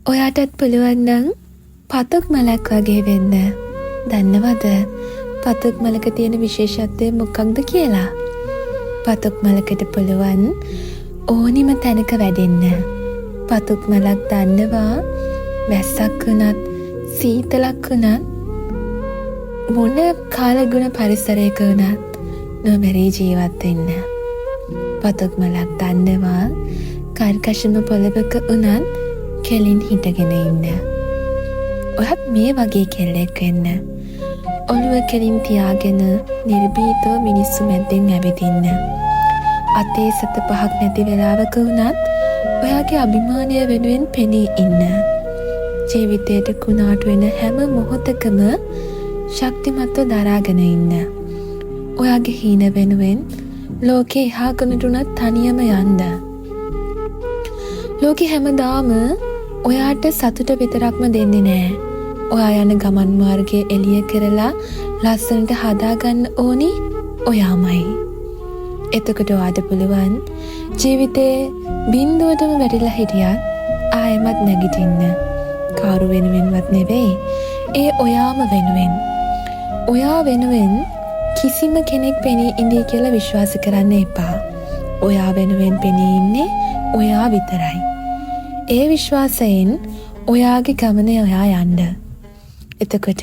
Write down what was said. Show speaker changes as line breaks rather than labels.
ඔයාටත් පුළුවන් නම් පතුක් මලක් වගේ වෙන්න. දන්නවද පතුක් මලක තියෙන විශේෂත්වය මොකක්ද කියලා? පතුක් මලකට පුළුවන් ඕනිම තැනක වැඩෙන්න. පතුක් මලක් දන්නවා වැස්සක් වුණත් සීතලක් වුණත් මොන කාලගුණ පරිසරයක වුණත් නොමැරී ජීවත් වෙන්න. පතුක් මලක් දන්නවා කර්කශම පොළවක වුණත් කෙලින් හිටගෙන ඉන්න. ඔයත් මේ වගේ කෙල්ලෙක් වෙන්න. ඔළුව කෙලින් තියාගෙන නිර්භීතව මිනිස්සු මැද්දෙන් ඇවිදින්න. අතේ සත පහක් නැති වෙලාවක වුණත් ඔයාගේ අභිමානය වෙනුවෙන් පෙනී ඉන්න. ජීවිතයට කුණාටු වෙන හැම මොහොතකම ශක්තිමත්ව දරාගෙන ඉන්න. ඔයාගේ හීන වෙනුවෙන් ලෝකේ එහා කනටුනත් තනියම යන්න. ලෝකෙ හැමදාම ඔයාට සතුට විතරක්ම දෙන්නේ නෑ. ඔයා යන ගමන් මාර්ගය එළිය කරලා ලස්සනට හදාගන්න ඕනි ඔයාමයි. එතකොට ඔයාට පුළුවන් ජීවිතේ බිඳුවටම වැටිලා හිටියත් ආයෙමත් නැගිටින්න. කවුරු වෙනුවෙන්වත් නෙවෙයි, ඒ ඔයාම වෙනුවෙන්. ඔයා වෙනුවෙන් කිසිම කෙනෙක් පෙනී ඉඳී කියලා විශ්වාස කරන්න එපා. ඔයා වෙනුවෙන් පෙනී ඉන්නේ ඔයා විතරයි. ඒ විශ්වාසයෙන් ඔයාගේ ගමන ඔයා යන්න. එතකොට